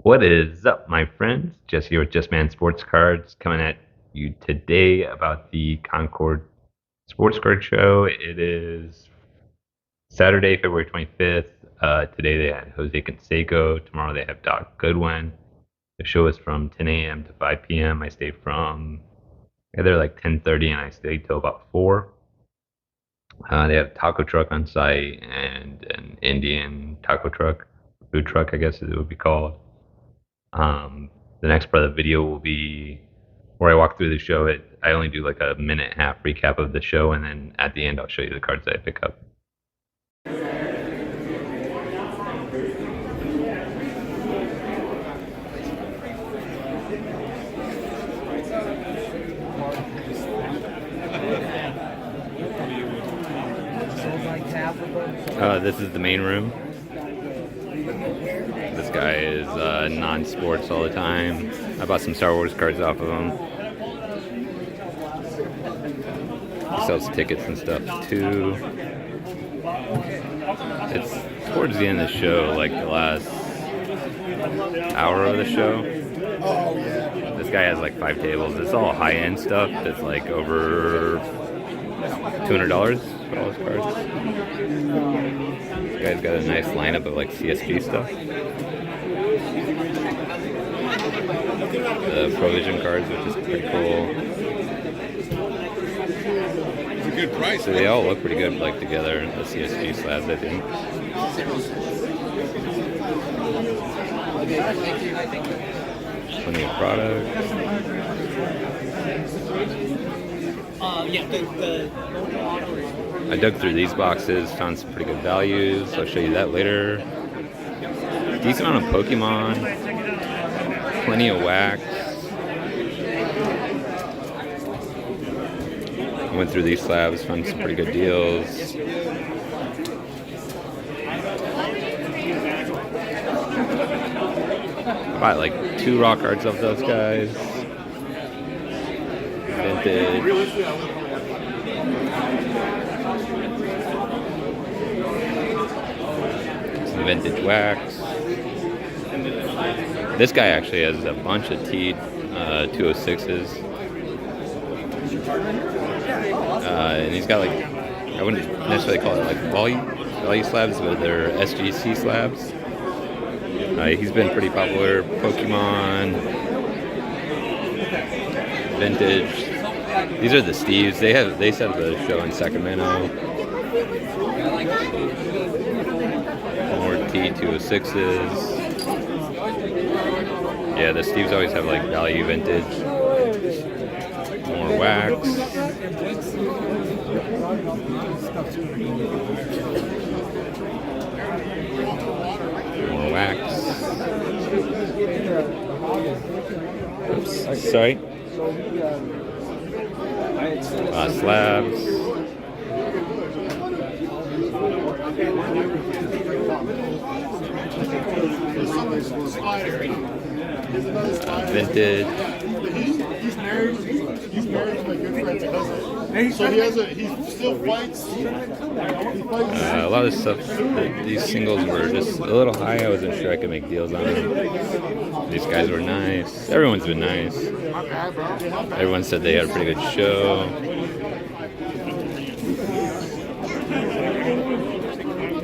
What is up, my friends? Jesse here with Just Man Sports Cards coming at you today about the Concord Sports Card Show. It is Saturday, February 25th. Today they had Jose Canseco. Tomorrow they have Doc Goodwin. The show is from 10 a.m. to 5 p.m. I stay from either like 10:30 and I stay till about 4. They have taco truck on site and an Indian taco truck, food truck, I guess it would be called. The next part of the video will be where I walk through the show. I only do like a minute and a half recap of the show, and then at the end I'll show you the cards that I pick up. This is the main room. This guy is non-sports all the time. I bought some Star Wars cards off of him. He sells tickets and stuff too. It's towards the end of the show, like the last hour of the show. This guy has like 5 tables. It's all high-end stuff. It's like over $200 for all his cards. This guy's got a nice lineup of like CSG stuff. The Provision cards, which is pretty cool. It's a good price. So they all look pretty good like together, the CSG slabs, I think. Plenty of products. I dug through these boxes, found some pretty good values. I'll show you that later. Decent amount of Pokemon. Plenty of wax. I went through these slabs, found some pretty good deals. I bought like 2 raw cards off those guys. Vintage. Some vintage wax. This guy actually has a bunch of T206s. And he's got like, I wouldn't necessarily call it like value slabs, but they're SGC slabs. He's been pretty popular. Pokemon, vintage. These are the Steves. They set the show in Sacramento. More T206s. Yeah, the Steves always have like value vintage. More wax. More wax. Oops, sorry. Slabs. Vintage. He's married to my good friend's cousin. So he still fights. A lot of stuff. These singles were just a little high. I wasn't sure I could make deals on them. These guys were nice. Everyone's been nice. Everyone said they had a pretty good show.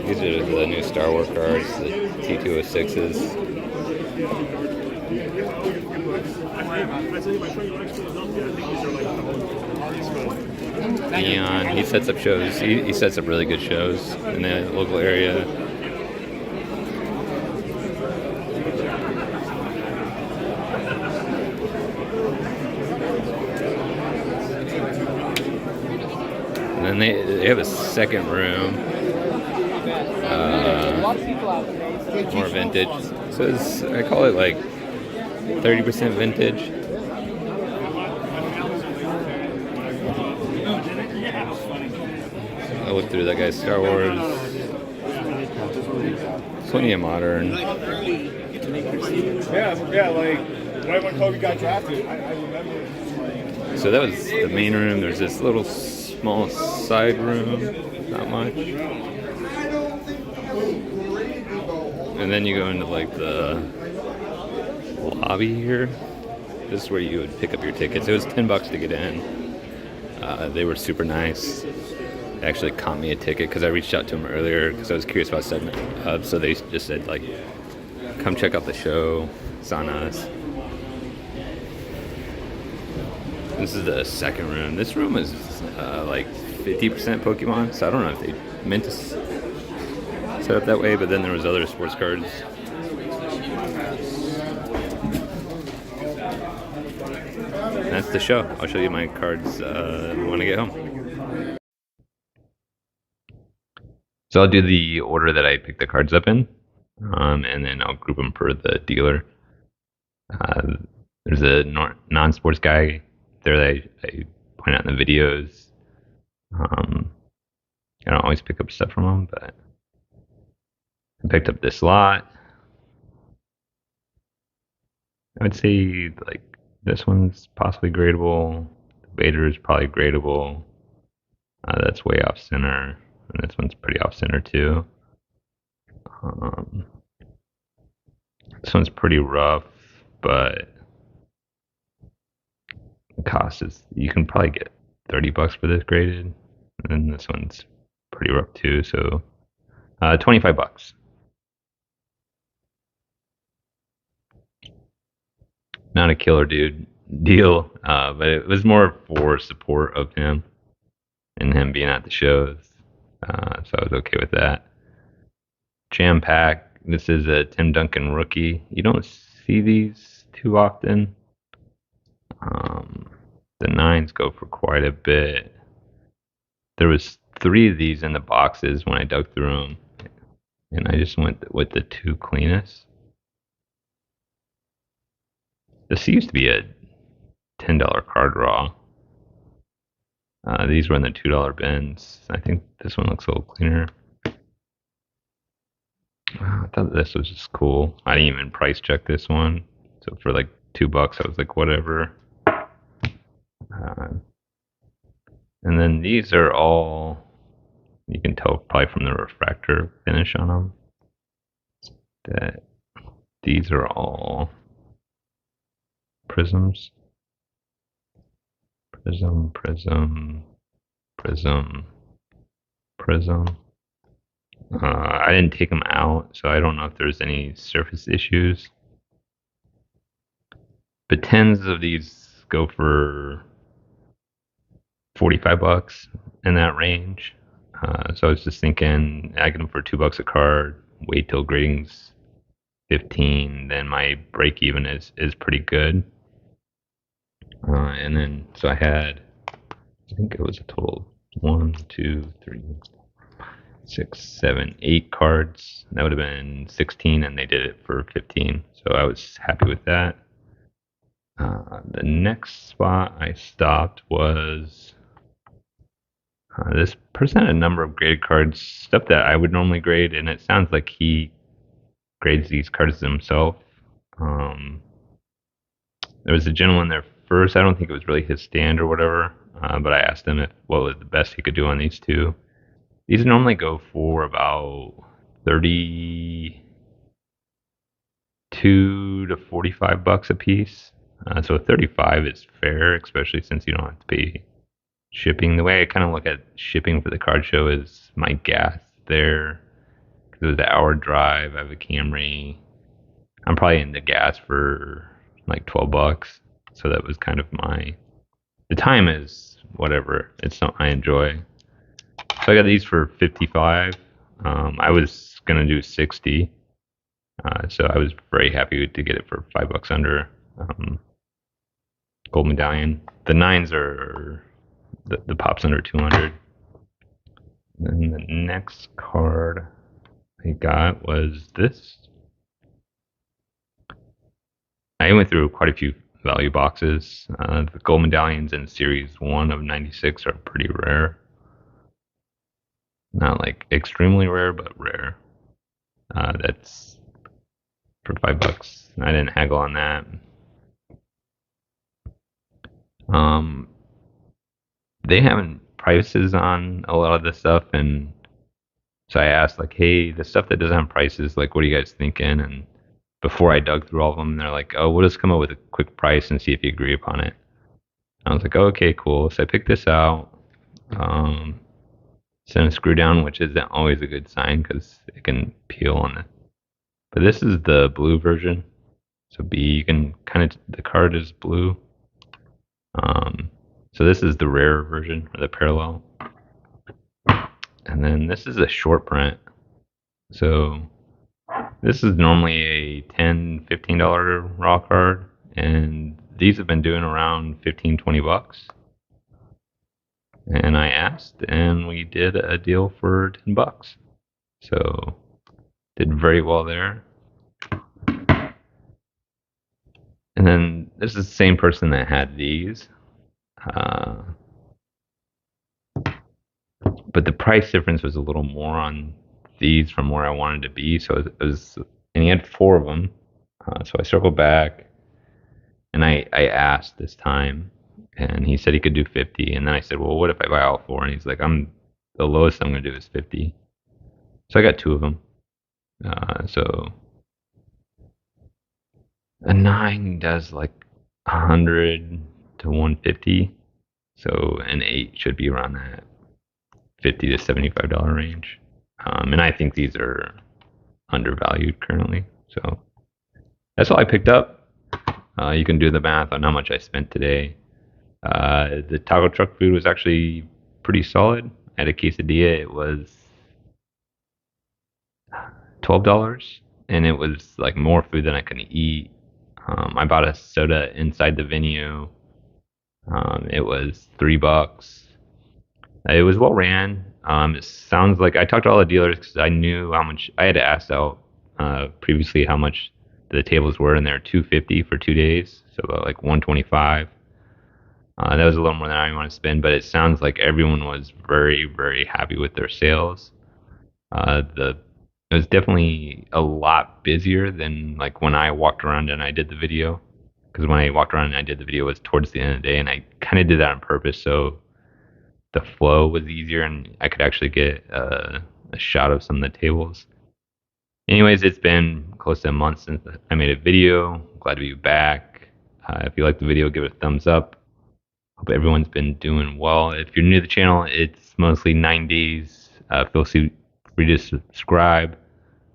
These are the new Star Wars cards, the T206s. Neon, he sets up shows. He sets up really good shows in the local area. And then they have a second room. More vintage. So I call it like 30% vintage. I looked through that guy's Star Wars. Plenty of modern. Yeah, like right when Kobe got drafted, I remember. So that was the main room. There's this little small side room, not much. And then you go into like the lobby here. This is where you would pick up your tickets. It was $10 to get in. They were super nice. They actually caught me a ticket because I reached out to them earlier because I was curious about setting it up. So they just said, like, come check out the show. It's on us. This is the second room. This room is like 50% Pokemon, so I don't know if they meant to set up that way, but then there was other sports cards. That's the show. I'll show you my cards when I get home. So I'll do the order that I picked the cards up in, and then I'll group them per the dealer. There's a non-sports guy there that I point out in the videos. I don't always pick up stuff from him, but I picked up this lot. I would say like this one's possibly gradable. The Vader is probably gradable. That's way off center, and this one's pretty off center too. This one's pretty rough, but the cost is, you can probably get $30 for this graded, and this one's pretty rough too, so $25. Not a killer deal, but it was more for support of him and him being at the shows, so I was okay with that. Jam Pack. This is a Tim Duncan rookie. You don't see these too often. The 9s go for quite a bit. There was 3 of these in the boxes when I dug through them, and I just went with the 2 cleanest. This used to be a $10 card draw. These were in the $2 bins. I think this one looks a little cleaner. I thought this was just cool. I didn't even price check this one. So for like $2, I was like, whatever. And then these are all, you can tell probably from the refractor finish on them, that these are all prisms. Prism, prism, prism, prism. I didn't take them out, so I don't know if there's any surface issues. But 10s of these go for $45 in that range. So I was just thinking, I get them for $2 a card, wait till grading's 15, then my break even is pretty good. And then, so I had, I think it was a total of 1, 2, 3, 6, 7, 8 cards. That would have been 16, and they did it for 15. So I was happy with that. The next spot I stopped was this person had a number of graded cards, stuff that I would normally grade, and it sounds like he grades these cards himself. There was a gentleman there first. I don't think it was really his stand or whatever, but I asked him what was the best he could do on these 2. These normally go for about $32 to $45 a piece. So 35 is fair, especially since you don't have to pay shipping. The way I kind of look at shipping for the card show is my gas there. Because it was an hour drive. I have a Camry. I'm probably in the gas for like $12. So that was kind of the time is whatever. It's something I enjoy. So I got these for $55. I was gonna do $60. So I was very happy to get it for $5 under. Gold medallion. The 9s are the pops under 200. And the next card I got was this. I went through quite a few value boxes. The gold medallions in series 1 of 96 are pretty rare. Not like extremely rare, but rare. That's for $5. I didn't haggle on that. They haven't prices on a lot of this stuff, and so I asked, like, hey, the stuff that doesn't have prices, like, what are you guys thinking? And before I dug through all of them. They're like, "Oh, we'll just come up with a quick price and see if you agree upon it." I was like, oh, "Okay, cool." So I picked this out. Um, Sent a screw down, which isn't always a good sign because it can peel on it. But this is the blue version. So B, you can kind of, the card is blue. So this is the rare version or the parallel. And then this is a short print. So this is normally a $10, $15 raw card. And these have been doing around 15, 20 bucks. And I asked, and we did a deal for 10 bucks. So did very well there. And then this is the same person that had these. But the price difference was a little more on these from where I wanted to be. So it was, and he had four of them. So I circled back and I asked this time, and he said he could do 50. And then I said, well, what if I buy all four? And he's like, the lowest I'm going to do is 50. So I got two of them. So a 9 does like 100 to 150. So an 8 should be around that 50 to $75 range. And I think these are undervalued currently. So that's all I picked up. You can do the math on how much I spent today. The taco truck food was actually pretty solid. I had a quesadilla. It was $12, and it was like more food than I could eat. I bought a soda inside the venue. It was $3. It was well ran. It sounds like I talked to all the dealers because I knew how much I had asked out previously how much the tables were, and they're $250 for 2 days, so about like 125. That was a little more than I want to spend, but it sounds like everyone was very, very happy with their sales. The It was definitely a lot busier than like when I walked around and I did the video. Because when I walked around and I did the video, it was towards the end of the day, and I kind of did that on purpose so the flow was easier and I could actually get a shot of some of the tables. Anyways, it's been close to a month since I made a video. Glad to be back. If you like the video, give it a thumbs up. Hope everyone's been doing well. If you're new to the channel, it's mostly 9 days. Feel free to subscribe.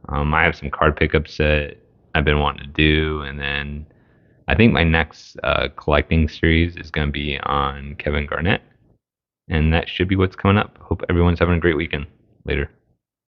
I have some card pickups that I've been wanting to do, and then I think my next collecting series is going to be on Kevin Garnett, and that should be what's coming up. Hope everyone's having a great weekend. Later.